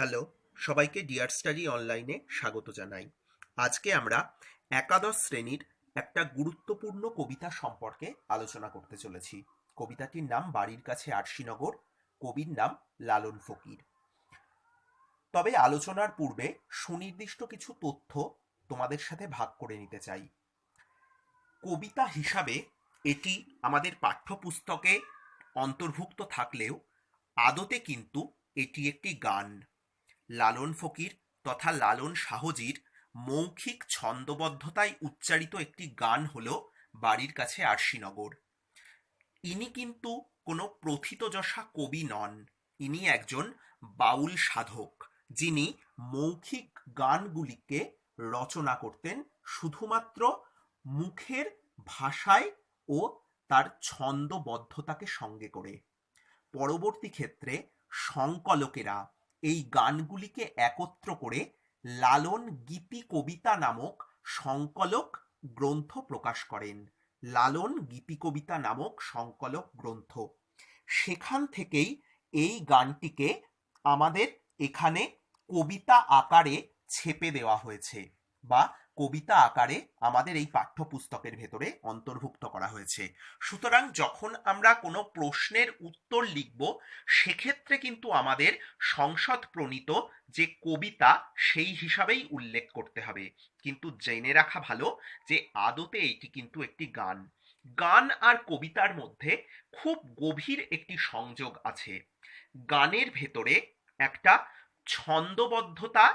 Hello, সবাইকে deer study অনলাইনে স্বাগত জানাই। আজকে আমরা একাদশ শ্রেণীর একটা গুরুত্বপূর্ণ কবিতা সম্পর্কে আলোচনা করতে চলেছি। কবিতাটির নাম বাড়ির কাছে আরশিনগর, কবির নাম লালন ফকির। তবে আলোচনার পূর্বে সুনির্দিষ্ট কিছু তথ্য তোমাদের সাথে ভাগ করে নিতে চাই। কবিতা হিসাবে এটি আমাদের পাঠ্যপুস্তকে অন্তর্ভুক্ত থাকলেও আদতে কিন্তু এটি একটি গান। লালন ফকির তথা লালন সাহজির মৌখিক ছন্দবদ্ধতায় উচ্চারিত একটি গান হল বাড়ির কাছে আরশিনগর। ইনি কিন্তু কোনো প্রথিতযশা কবি নন, ইনি একজন বাউল সাধক, যিনি মৌখিক গানগুলিকে রচনা করতেন শুধুমাত্র মুখের ভাষায় ও তার ছন্দবদ্ধতাকে সঙ্গে করে। পরবর্তী ক্ষেত্রে সংকলকেরা এই গানগুলিকে একত্র করে লালন গীতি কবিতা নামক সংকলক গ্রন্থ প্রকাশ করেন। লালন গীতি কবিতা নামক সংকলক গ্রন্থ, সেখান থেকেই এই গানটিকে আমাদের এখানে কবিতা আকারে ছেপে দেওয়া হয়েছে বা কবিতা আকারে আমাদের এই পাঠ্যপুস্তকের ভেতরে অন্তর্ভুক্ত করা হয়েছে। সুতরাং যখন আমরা কোনো প্রশ্নের উত্তর লিখব, সেক্ষেত্রে কিন্তু আমাদের সংসদ প্রণীত যে কবিতা সেই হিসাবেই উল্লেখ করতে হবে। কিন্তু জেনে রাখা ভালো যে আদতে এটি কিন্তু একটি গান। গান আর কবিতার মধ্যে খুব গভীর একটি সংযোগ আছে। গানের ভেতরে একটা ছন্দবদ্ধতা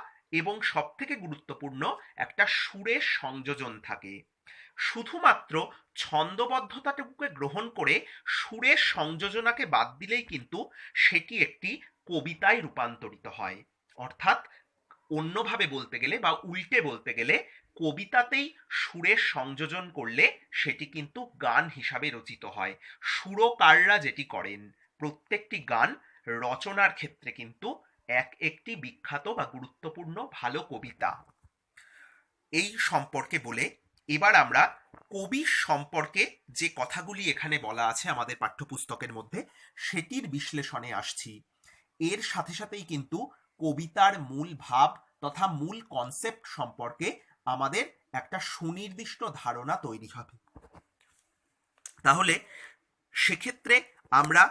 এবং সবথেকে গুরুত্বপূর্ণ একটা সুরের সংযোজন থাকে। শুধুমাত্র ছন্দবদ্ধতাটুকুকে গ্রহণ করে সুরের সংযোজনাকে বাদ দিলেই কিন্তু সেটি একটি কবিতায় রূপান্তরিত হয়। অর্থাৎ অন্যভাবে বলতে গেলে বা উল্টে বলতে গেলে, কবিতাতেই সুরের সংযোজন করলে সেটি কিন্তু গান হিসাবে রচিত হয়। সুরকাররা যেটি করেন, প্রত্যেকটি গান রচনার ক্ষেত্রে কিন্তু একটি বিখ্যাত বা গুরুত্বপূর্ণ ভালো কবিতা। এই সম্পর্কে বলে এবার আমরা কবির সম্পর্কে যে কথাগুলি এখানে বলা আছে আমাদের পাঠ্যপুস্তকের মধ্যে, সেটির বিশ্লেষণে আসছি। এর সাথে সাথেই কিন্তু কবিতার মূল ভাব তথা মূল কনসেপ্ট সম্পর্কে আমাদের একটা সুনির্দিষ্ট ধারণা তৈরি হবে। তাহলে সেক্ষেত্রে আমরা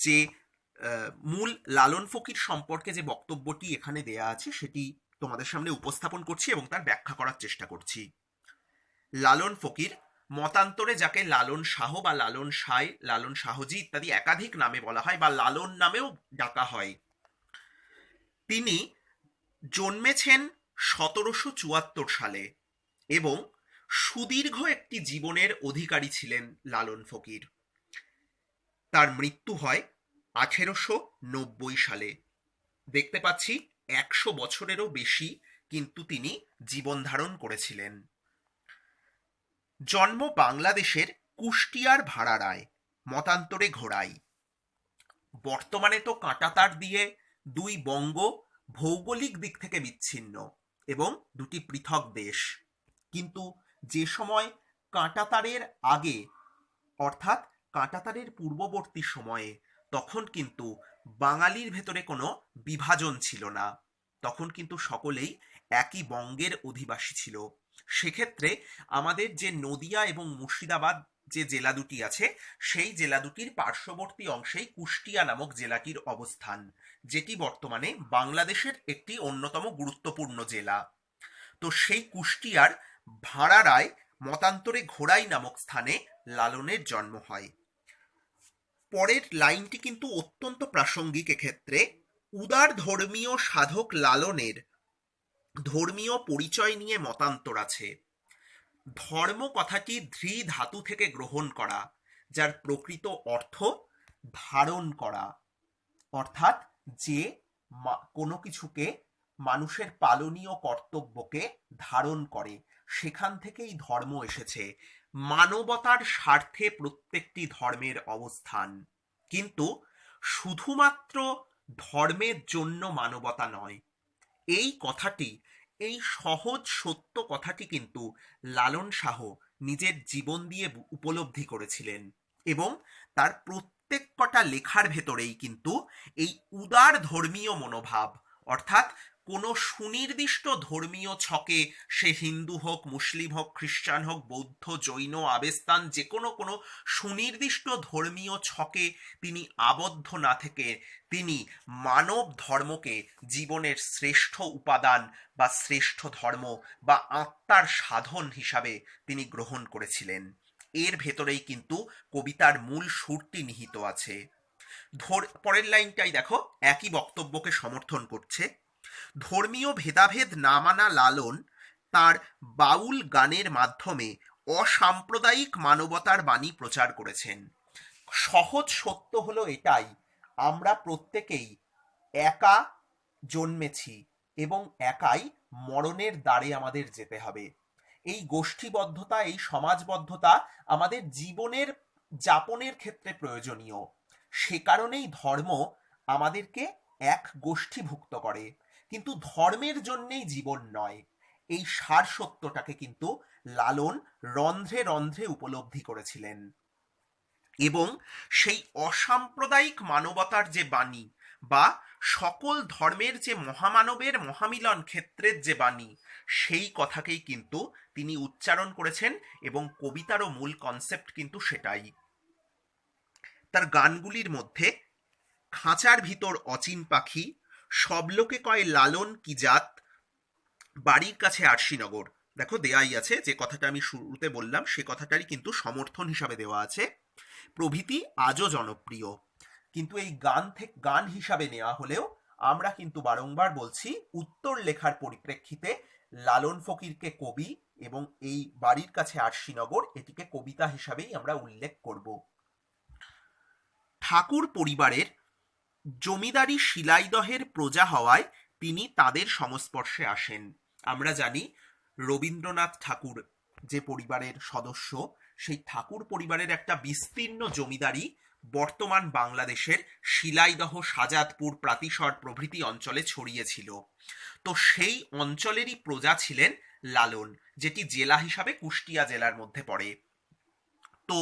যে মূল লালন ফকির সম্পর্কে যে বক্তব্যটি এখানে দেয়া আছে সেটি তোমাদের সামনে উপস্থাপন করছি এবং তার ব্যাখ্যা করার চেষ্টা করছি। লালন ফকির, মতান্তরে যাকে লালন শাহ বা লালন সাই, লালন শাহজি ইত্যাদি একাধিক নামে বলা হয় বা লালন নামেও ডাকা হয়, তিনি জন্মেছেন 1774 সালে এবং সুদীর্ঘ একটি জীবনের অধিকারী ছিলেন লালন ফকির। তার মৃত্যু হয় 1890 সালে। দেখতে পাচ্ছি 100 বছরেরও বেশি কিন্তু তিনি জীবন ধারণ করেছিলেন। জন্ম বাংলাদেশের কুষ্টিয়ার ভাড়ারায়, মতান্তরে ঘোড়াই। বর্তমানে তো কাঁটাতার দিয়ে দুই বঙ্গ ভৌগোলিক দিক থেকে বিচ্ছিন্ন এবং দুটি পৃথক দেশ, কিন্তু যে সময় কাঁটাতারের আগে অর্থাৎ কাঁটাতারের পূর্ববর্তী সময়ে, তখন কিন্তু বাঙালির ভেতরে কোনো বিভাজন ছিল না, তখন কিন্তু সকলেই একই বঙ্গের অধিবাসী ছিল। সেক্ষেত্রে আমাদের যে নদিয়া এবং মুর্শিদাবাদ যে জেলা দুটি আছে, সেই জেলা দুটির পার্শ্ববর্তী অংশেই কুষ্টিয়া নামক জেলাটির অবস্থান, যেটি বর্তমানে বাংলাদেশের একটি অন্যতম গুরুত্বপূর্ণ জেলা। তো সেই কুষ্টিয়ার ভাড়ারায়, মতান্তরে ঘোড়াই নামক স্থানে লালনের জন্ম হয়। পরের লাইনটি কিন্তু অত্যন্ত প্রাসঙ্গিক এক্ষেত্রে। উদার ধর্মীয় সাধক লালনের ধর্মীয় পরিচয় নিয়ে মতান্তর আছে। ধর্ম কথাটি ধৃ ধাতু থেকে গ্রহণ করা, যার প্রকৃত অর্থ ধারণ করা, অর্থাৎ যে কোনো কিছুকে, মানুষের পালনীয় কর্তব্যকে ধারণ করে, সেখান থেকেই ধর্ম এসেছে। মানবতার স্বার্থে প্রত্যেকটি ধর্মের অবস্থান, কিন্তু শুধুমাত্র ধর্মের জন্য মানবতা নয়। এই কথাটি, এই সহজ সত্য কথাটি কিন্তু লালন শাহ নিজের জীবন দিয়ে উপলব্ধি করেছিলেন এবং তার প্রত্যেক কটা লেখার ভেতরেই কিন্তু এই উদার ধর্মীয় মনোভাব অর্থাৎ কোনো সুনির্দিষ্ট ধর্মীয় ছকে, সে হিন্দু হোক, মুসলিম হোক, খ্রিস্টান হোক, বৌদ্ধ, জৈন, আবেস্তান, যে কোনো সুনির্দিষ্ট ধর্মীয় ছকে তিনি আবদ্ধ না থেকে তিনি মানব ধর্মকে জীবনের শ্রেষ্ঠ উপাদান বা শ্রেষ্ঠ ধর্ম বা আত্মার সাধন হিসাবে তিনি গ্রহণ করেছিলেন। এর ভেতরেই কিন্তু কবিতার মূল সুরটি নিহিত আছে। পরের লাইনটাই দেখো, একই বক্তব্যকে সমর্থন করছে। ধর্মীয় ভেদাভেদ না মানা লালন তার বাউল গানের মাধ্যমে অসাম্প্রদায়িক মানবতার বাণী প্রচার করেছেন। সহজ সত্য হলো এটাই, আমরা প্রত্যেকেই একা জন্মেছি এবং একাই মরণের দ্বারে আমাদের যেতে হবে। এই গোষ্ঠীবদ্ধতা, এই সমাজবদ্ধতা আমাদের জীবনের যাপনের ক্ষেত্রে প্রয়োজনীয়। সে কারণেই ধর্ম আমাদেরকে এক গোষ্ঠীভুক্ত করে, কিন্তু ধর্মের জন্যেই জীবন নয়। এই সার সত্যটাকে কিন্তু লালন রন্ধ্রে রন্ধ্রে উপলব্ধি করেছিলেন এবং সেই অসাম্প্রদায়িক মানবতার যে বাণী বা সকল ধর্মের যে মহামানবের মহামিলন ক্ষেত্রের যে বাণী, সেই কথাকেই কিন্তু তিনি উচ্চারণ করেছেন এবং কবিতারও মূল কনসেপ্ট কিন্তু সেটাই। তার গানগুলির মধ্যে খাঁচার ভিতর অচিন পাখি, সব লোকে কয় লালন কি জাত, বাড়ির কাছে আরশিনগর, দেখো দেয়াই আছে, যে কথাটা আমি শুরুতে বললাম সে কথাটারই কিন্তু সমর্থন হিসাবে দেওয়া আছে, প্রভৃতি আজও জনপ্রিয়। কিন্তু এই গান হিসাবে নেওয়া হলেও আমরা কিন্তু বারংবার বলছি, উত্তর লেখার পরিপ্রেক্ষিতে লালন ফকিরকে কবি এবং এই বাড়ির কাছে আরশিনগর এটিকে কবিতা হিসাবেই আমরা উল্লেখ করব। ঠাকুর পরিবারের জমিদারি শিলাইদহের প্রজা হওয়ায় তিনি তাদের সংস্পর্শে আসেন। আমরা জানি রবীন্দ্রনাথ ঠাকুর যে পরিবারের সদস্য, সেই ঠাকুর পরিবারের একটা বিস্তীর্ণ জমিদারি বর্তমান বাংলাদেশের শিলাইদহ, শাজাদপুর, প্রাতিশর প্রভৃতি অঞ্চলে ছড়িয়েছিল। তো সেই অঞ্চলেরই প্রজা ছিলেন লালন, যেটি জেলা হিসাবে কুষ্টিয়া জেলার মধ্যে পড়ে। তো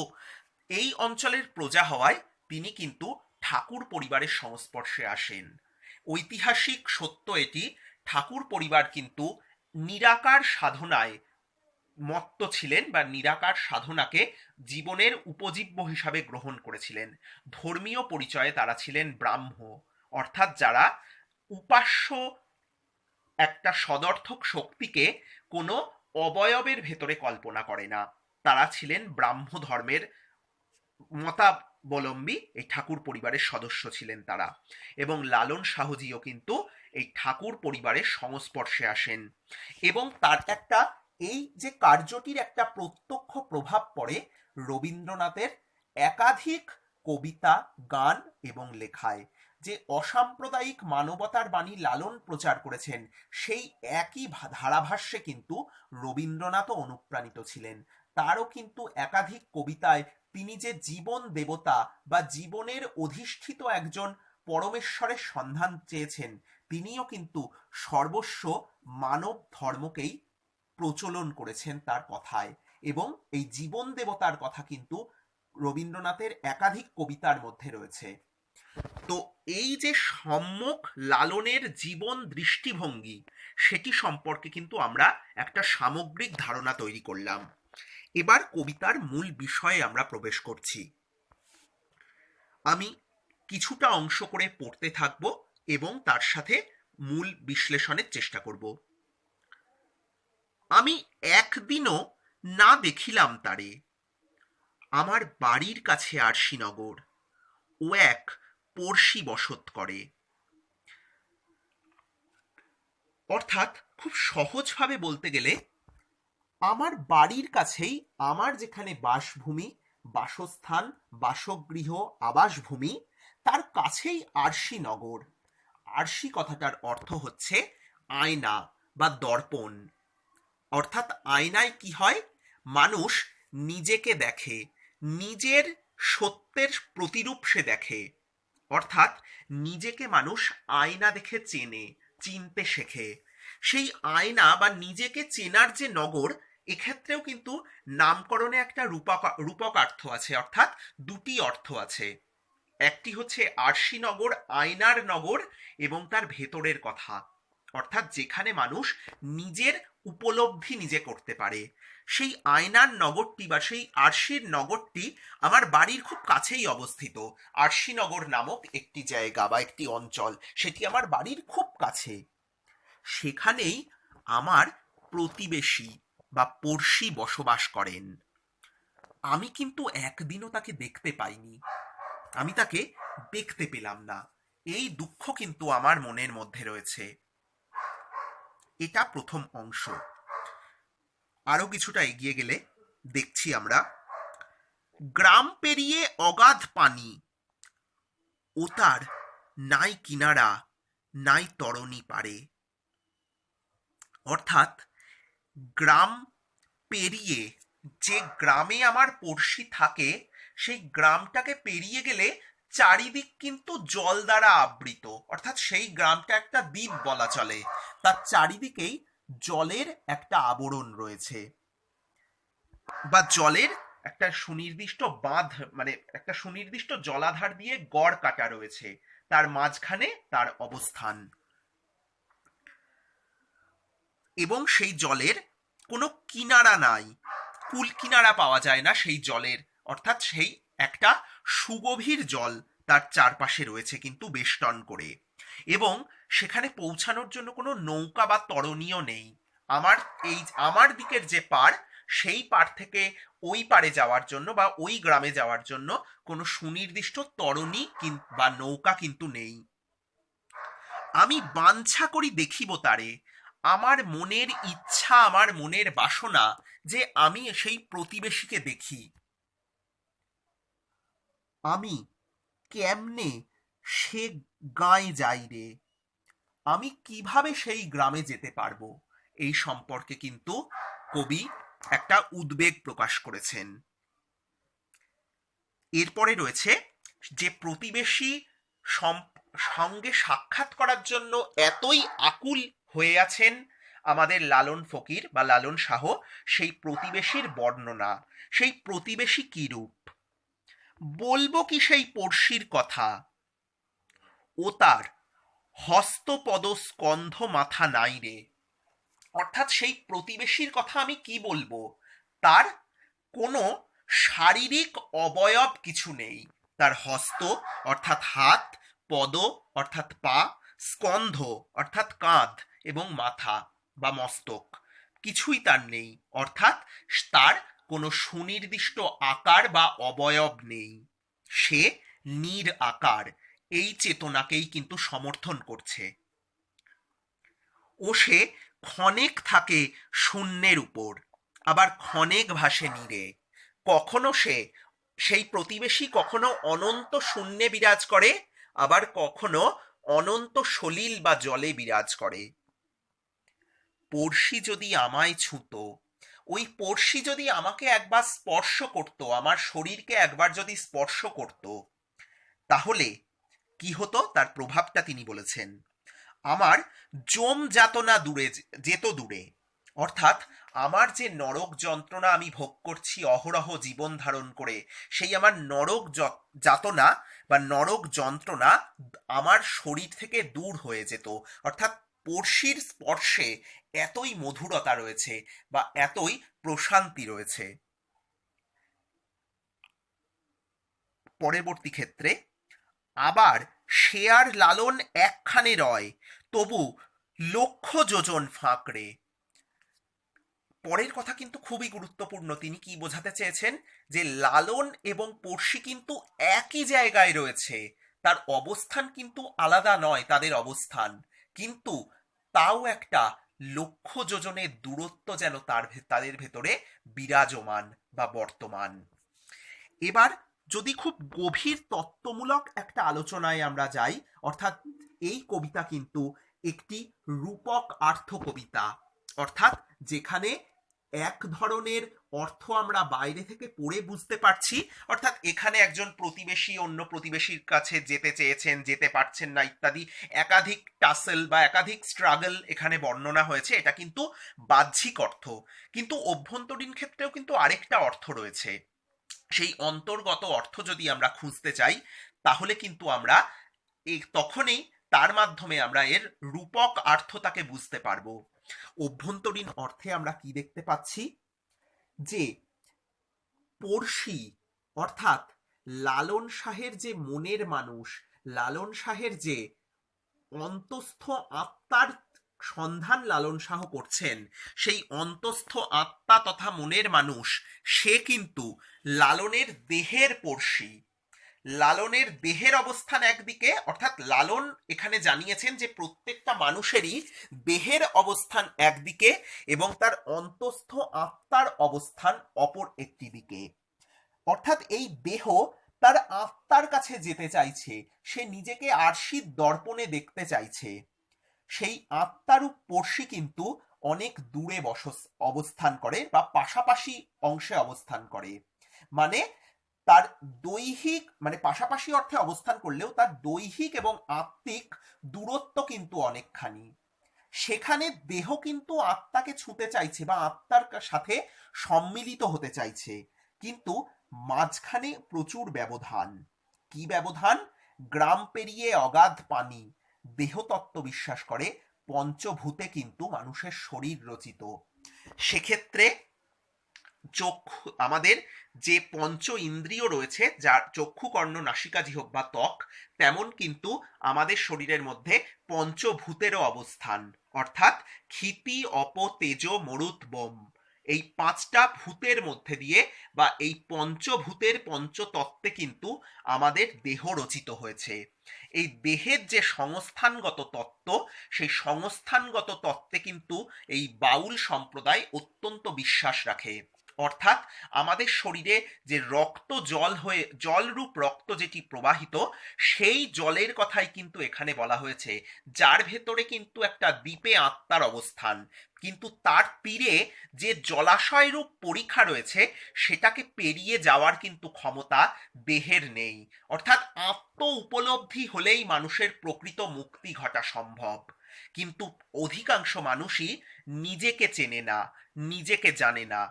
এই অঞ্চলের প্রজা হওয়ায় তিনি কিন্তু ঠাকুর পরিবারের সংস্পর্শে আসেন। ঐতিহাসিক সত্য এটি, ঠাকুর পরিবার কিন্তু নিরাকার সাধনায় মত্ত ছিলেন বা নিরাকার সাধনাকে জীবনের উপজীব্য হিসাবে গ্রহণ করেছিলেন। ধর্মীয় পরিচয়ে তারা ছিলেন ব্রাহ্ম, অর্থাৎ যারা উপাস্য একটা সদর্থক শক্তিকে কোনো অবয়বের ভেতরে কল্পনা করে না। তারা ছিলেন ব্রাহ্ম ধর্মের মতাবলম্বী এই ঠাকুর পরিবারের সদস্য ছিলেন তারা। এবং লালন সাহুজিও কিন্তু এই ঠাকুর পরিবারের সংস্পর্শে আসেন এবং তার একটা এই যে কার্যটির একটা প্রত্যক্ষ প্রভাব পড়ে রবীন্দ্রনাথের একাধিক কবিতা, গান এবং লেখায়। যে অসাম্প্রদায়িক মানবতার বাণী লালন প্রচার করেছেন, সেই একই ধারাভাষ্যে কিন্তু রবীন্দ্রনাথও অনুপ্রাণিত ছিলেন। তারও কিন্তু একাধিক কবিতায় তিনি যে জীবন দেবতা বা জীবনের অধিষ্ঠিত একজন পরমেশ্বরের সন্ধান চেয়েছেন, তিনিও কিন্তু সর্বস্ব মানব ধর্মকেই প্রচলন করেছেন তার কথায়। এবং এই জীবন দেবতার কথা কিন্তু রবীন্দ্রনাথের একাধিক কবিতার মধ্যে রয়েছে। তো এই যে সম্যক লালনের জীবন দৃষ্টিভঙ্গি, সেটি সম্পর্কে কিন্তু আমরা একটা সামগ্রিক ধারণা তৈরি করলাম। এবার কবিতার মূল বিষয়ে আমরা প্রবেশ করছি। আমি কিছুটা অংশ করে পড়তে থাকব এবং তার সাথে মূল বিশ্লেষণের চেষ্টা করব। আমি একদিনও না দেখিলাম তারে, আমার বাড়ির কাছে আরশিনগর, ও এক পড়শি বসত করে। অর্থাৎ খুব সহজভাবে বলতে গেলে, আমার বাড়ির কাছেই, আমার যেখানে বাসভূমি, বাসস্থান, বাসগৃহ, আবাসভূমি, তার কাছেই আরশিনগর। আরশি কথাটার অর্থ হচ্ছে আয়না বা দর্পণ। অর্থাৎ আয়নায় কি হয়, মানুষ নিজেকে দেখে, নিজের সত্যের প্রতিরূপ সে দেখে। অর্থাৎ নিজেকে মানুষ আয়না দেখে চেনে, চিনতে শেখে। সেই আয়না বা নিজেকে চেনার যে নগর, এক্ষেত্রেও কিন্তু নামকরণে একটা রূপক অর্থ আছে, অর্থাৎ দুটি অর্থ আছে। একটি হচ্ছে আরশিনগর, আয়নার নগর এবং তার ভেতরের কথা, অর্থাৎ যেখানে মানুষ নিজের উপলব্ধি নিজে করতে পারে। সেই আয়নার নগরটি বা সেই আরশির নগরটি আমার বাড়ির খুব কাছেই অবস্থিত। আরশিনগর নামক একটি জায়গা বা একটি অঞ্চল, সেটি আমার বাড়ির খুব কাছে। সেখানেই আমার প্রতিবেশী বা পড়শি বসবাস করেন। আমি কিন্তু একদিনও তাকে দেখতে পাইনি, আমি তাকে দেখতে পেলাম না। এই দুঃখ কিন্তু আমার মনের মধ্যে রয়েছে। এটা প্রথম অংশ। আরো কিছুটা এগিয়ে গেলে দেখছি আমরা, গ্রাম পেরিয়ে অগাধ পানি, ও তার নাই কিনারা নাই তরণী পারে। অর্থাৎ গ্রাম পেরিয়ে, যে গ্রামে আমার পড়শি থাকে সেই গ্রামটাকে পেরিয়ে গেলে চারিদিক কিন্তু জল দ্বারা আবৃত, অর্থাৎ সেই গ্রামটা একটা দ্বীপ বলা চলে, তার চারিদিকেই জলের একটা আবরণ রয়েছে বা জলের একটা সুনির্দিষ্ট বাঁধ, মানে একটা সুনির্দিষ্ট জলাধার দিয়ে গড় কাটা রয়েছে, তার মাঝখানে তার অবস্থান। এবং সেই জলের কোনো কিনারা নাই, কুল কিনারা পাওয়া যায় না সেই জলের, অর্থাৎ সেই একটা সুগভীর জল তার চারপাশে রয়েছে কিন্তু বেষ্টন করে, এবং সেখানে পৌঁছানোর জন্য কোনো নৌকা বা তরণীও নেই। আমার দিকের যে পার, সেই পার থেকে ওই পারে যাওয়ার জন্য বা ওই গ্রামে যাওয়ার জন্য কোনো সুনির্দিষ্ট তরণী বা নৌকা কিন্তু নেই। আমি বাঞ্ছা করি দেখিব তারে, আমার মনের ইচ্ছা, আমার মনের বাসনা যে আমি সেই প্রতিবেশীকে দেখি। আমি কেমনে সে গাঁয়ে যাই রে, আমি কিভাবে সেই গ্রামে যেতে পারবো, এই সম্পর্কে কিন্তু কবি একটা উদ্বেগ প্রকাশ করেছেন। এরপরে রয়েছে যে প্রতিবেশী সঙ্গে সাক্ষাৎ করার জন্য এতই আকুল হয়ে আছেন আমাদের লালন ফকির বা লালন শাহ, সেই প্রতিবেশীর বর্ণনা। সেই প্রতিবেশী কি রূপ, বলবো কি সেই পড়শির কথা, ও তার হস্তপদ স্কন্ধ মাথা নাই রে। অর্থাৎ সেই প্রতিবেশীর কথা আমি কি বলবো, তার কোনো শারীরিক অবয়ব কিছু নেই, তার হস্ত অর্থাৎ হাত, পদ অর্থাৎ পা, স্কন্ধ অর্থাৎ কাঁধ এবং মাথা বা মস্তক কিছুই তার নেই, অর্থাৎ তার কোনো সুনির্দিষ্ট আকার বা অবয়ব নেই, সে নির আকার। এই চেতনাকেই কিন্তু সমর্থন করছে। ও সে ক্ষণেক থাকে শূন্যের উপর, আবার ক্ষণেক ভাসে নীরে। কখনো সেই প্রতিবেশী কখনো অনন্ত শূন্যে বিরাজ করে, আবার কখনো অনন্ত সলিল বা জলে বিরাজ করে। পড়শি যদি আমায় ছুঁতো, ওই পড়শি যদি আমাকে একবার স্পর্শ করত, আমার শরীরকে একবার যদি স্পর্শ করত, তাহলে কি হতো, তার প্রভাবটা তিনি বলেছেন। আমার যম যাতনা দূরে যেত দূরে, অর্থাৎ আমার যে নরক যন্ত্রণা আমি ভোগ করছি অহরহ জীবন ধারণ করে, সেই আমার নরক যাতনা বা নরক যন্ত্রণা আমার শরীর থেকে দূর হয়ে যেত। অর্থাৎ পড়শির স্পর্শে এতই মধুরতা রয়েছে বা এতই প্রশান্তি রয়েছে। পরবর্তী ক্ষেত্রে, আবার সে আর লালন একখানে রয়, তবু লক্ষ যোজন ফাঁকড়ে। পরের কথা কিন্তু খুবই গুরুত্বপূর্ণ। তিনি কি বোঝাতে চেয়েছেন, যে লালন এবং পড়শি কিন্তু একই জায়গায় রয়েছে, তার অবস্থান কিন্তু আলাদা নয় তাদের অবস্থান, কিন্তু তাও একটা লক্ষ যোজনের দূরত্ব যেন তাদের ভেতরে বিরাজমান বা বর্তমান। এবার যদি খুব গভীর তত্ত্বমূলক একটা আলোচনায় আমরা যাই, অর্থাৎ এই কবিতা কিন্তু একটি রূপক আর্থ কবিতা, অর্থাৎ যেখানে এক ধরনের অর্থ আমরা বাইরে থেকে পড়ে বুঝতে পারছি, অর্থাৎ এখানে একজন প্রতিবেশী অন্য প্রতিবেশীর কাছে যেতে চেয়েছেন, যেতে পারছেন না ইত্যাদি একাধিক টাসেল বা একাধিক স্ট্রাগল এখানে বর্ণনা হয়েছে, এটা কিন্তু বাহ্যিক অর্থ। কিন্তু অভ্যন্তরীণ ক্ষেত্রেও কিন্তু আরেকটা অর্থ রয়েছে। সেই অন্তর্গত অর্থ যদি আমরা খুঁজতে চাই, তাহলে কিন্তু আমরা তখনই তার মাধ্যমে আমরা এর রূপক অর্থটাকে বুঝতে পারবো। অভ্যন্তরীণ অর্থে আমরা কি দেখতে পাচ্ছি, যে পড়শি অর্থাৎ লালন শাহের যে মনের মানুষ, লালন শাহের যে অন্তস্থ আত্মার সন্ধান লালন শাহ করছেন, সেই অন্তস্থ আত্মা তথা মনের মানুষ সে কিন্তু লালনের দেহের পড়শি। লালনের দেহের অবস্থান একদিকে, অর্থাৎ লালন এখানে জানিয়েছেন যে প্রত্যেকটা মানুষেরই দেহের অবস্থান একদিকে এবং তার অন্তস্থ আত্মার অবস্থান অপর একটি দিকে। অর্থাৎ এই দেহ তার আত্মার কাছে যেতে চাইছে, সে নিজেকে আরশির দর্পণে দেখতে চাইছে। সেই আত্মারূপ পড়শি কিন্তু অনেক দূরে অবস্থান করে বা পাশাপাশি অংশে অবস্থান করে, মানে তার দৈহিক মানে পাশাপাশি অর্থে অবস্থান করলেও তার দৈহিক এবং আত্মিক দূরত্ব কিন্তু অনেকখানি। সেখানে দেহ কিন্তু আত্মাকে ছুঁতে চাইছে বা আত্মার সাথে সম্মিলিত হতে চাইছে, কিন্তু মাঝখানে প্রচুর ব্যবধান। কি ব্যবধান? গ্রাম পেরিয়ে অগাধ পানি। দেহতত্ত্ব বিশ্বাস করে পঞ্চভূতে কিন্তু মানুষের শরীর রচিত। সেক্ষেত্রে চক্ষু, আমাদের যে পঞ্চ ইন্দ্রিয় রয়েছে, যার চক্ষু কর্ণ নাসিকা জিহ্বা ত্বক, তেমন কিন্তু আমাদের শরীরের মধ্যে পঞ্চভূতেরও অবস্থান, অর্থাৎ ক্ষিতি অপ তেজ মরুত বোম, এই পাঁচটা ভূতের মধ্যে দিয়ে বা এই পঞ্চভূতের পঞ্চতত্ত্বে কিন্তু আমাদের দেহ রচিত হয়েছে। এই দেহের যে সংস্থানগত তত্ত্ব, সেই সংস্থানগত তত্ত্বে কিন্তু এই বাউল সম্প্রদায় অত্যন্ত বিশ্বাস রাখে। অর্থাৎ আমাদের শরীরে যে রক্ত জলরূপ রক্ত যেটি প্রবাহিত, সেই জলের কথাই কিন্তু এখানে বলা হয়েছে, যার ভেতরে কিন্তু একটা দ্বীপে আত্মার অবস্থান, কিন্তু তার তীরে যে জলাশয় রূপ পরিখা রয়েছে সেটাকে পেরিয়ে যাওয়ার কিন্তু ক্ষমতা দেহের নেই। অর্থাৎ আত্ম উপলব্ধি হলেই মানুষের প্রকৃত মুক্তি ঘটা সম্ভব, কিন্তু অধিকাংশ মানুষই নিজেকে চেনে না, নিজেকে জানে না।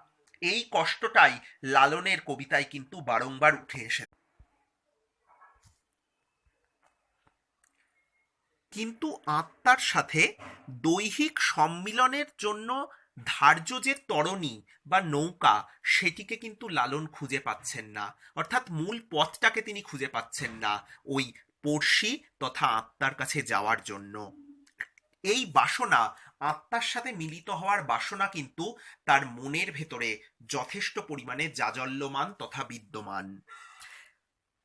এই কষ্টটাই লালনের কবিতায় কিন্তু বারংবার উঠে এসেছে। কিন্তু আত্মার সাথে দৈহিক সম্মিলনের জন্য ধার্য যে তরণী বা নৌকা, সেটিকে কিন্তু লালন খুঁজে পাচ্ছেন না, অর্থাৎ মূল পথটাকে তিনি খুঁজে পাচ্ছেন না ওই পড়শি তথা আত্মার কাছে যাওয়ার জন্য। এই বাসনা, আত্মার সাথে মিলিত হওয়ার বাসনা কিন্তু তার মনের ভেতরে যথেষ্ট পরিমাণে জাজল্যমান তথা বিদ্যমান।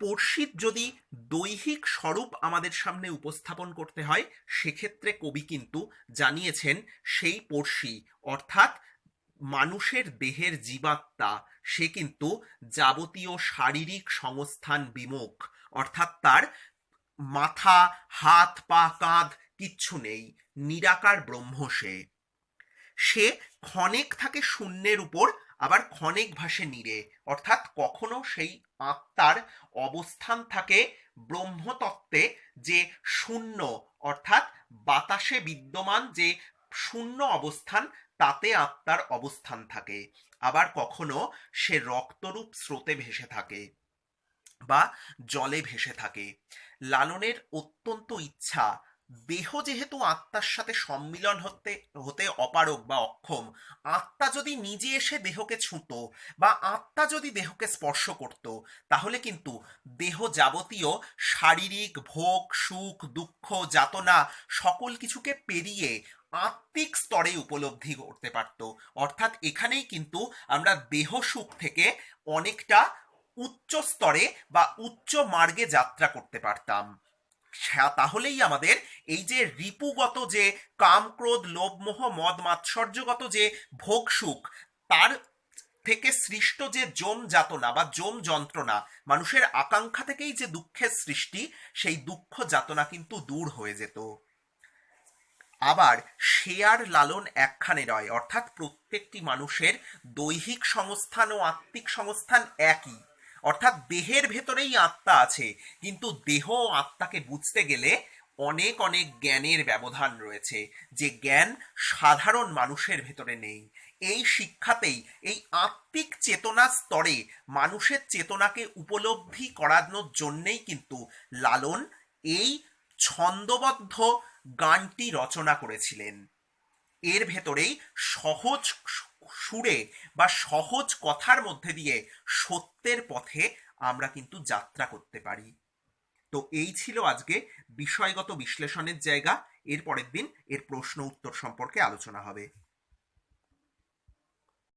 পড়শির যদি দৈহিক স্বরূপ আমাদের সামনে উপস্থাপন করতে হয়, সেক্ষেত্রে কবি কিন্তু জানিয়েছেন সেই পড়শি অর্থাৎ মানুষের দেহের জীবাত্মা, সে কিন্তু যাবতীয় শারীরিক সংস্থান বিমুখ, অর্থাৎ তার মাথা, হাত, পা, কাঁধ কিচ্ছু নেই, নিরাকার ব্রহ্ম। সে ক্ষণেক থাকে শূন্যের উপর, আবার ক্ষণেক ভাসে নীরে, অর্থাৎ কখনো সেই আত্মার অবস্থান থাকে ব্রহ্মতত্ত্বে যে শূন্য, অর্থাৎ বাতাসে বিদ্যমান যে শূন্য অবস্থান, তাতে আত্মার অবস্থান থাকে। আবার কখনো সে রক্তরূপ স্রোতে ভেসে থাকে বা জলে ভেসে থাকে। লালনের অত্যন্ত ইচ্ছা, দেহ যেহেতু আত্মার সাথে সম্মিলন হতে অপারগ বা অক্ষম, আত্মা যদি নিজে এসে দেহকে ছুঁতো বা আত্মা যদি দেহকে স্পর্শ করত, তাহলে কিন্তু দেহ যাবতীয় শারীরিক ভোগ, সুখ, দুঃখ, যাতনা সকল কিছুকে পেরিয়ে আত্মিক স্তরে উপলব্ধি করতে পারত। অর্থাৎ এখানেই কিন্তু আমরা দেহ সুখ থেকে অনেকটা উচ্চ স্তরে বা উচ্চ মার্গে যাত্রা করতে পারতাম। তাহলেই আমাদের এই যে রিপুগত যে কাম, ক্রোধ, লোভ, মোহ, মদ মাৎসর্যগত যে ভোগ সুখ, তার থেকে সৃষ্ট যে যম যাতনা বা যম যন্ত্রণা, মানুষের আকাঙ্ক্ষা থেকেই যে দুঃখের সৃষ্টি, সেই দুঃখ যাতনা কিন্তু দূর হয়ে যেত। আবার সে আর লালন একখানে নয়, অর্থাৎ প্রত্যেকটি মানুষের দৈহিক সংস্থান ও আত্মিক সংস্থান একই, অর্থাৎ দেহের ভেতরেই আত্মা আছে, কিন্তু দেহ ও আত্মাকে বুঝতে গেলে অনেক অনেক জ্ঞানের ব্যবধান রয়েছে, যে জ্ঞান সাধারণ মানুষের ভেতরে নেই। এই শিক্ষাতেই, এই আত্মিক চেতনা স্তরে মানুষের চেতনাকে উপলব্ধি করানোর জন্যেই কিন্তু লালন এই ছন্দবদ্ধ গানটি রচনা করেছিলেন। এর ভেতরেই সহজ সুরে বা সহজ কথার মধ্যে দিয়ে সত্যের পথে আমরা কিন্তু যাত্রা করতে পারি। তো এই ছিল আজকে বিষয়গত বিশ্লেষণের জায়গা। এর পরের দিন এর প্রশ্ন উত্তর সম্পর্কে আলোচনা হবে।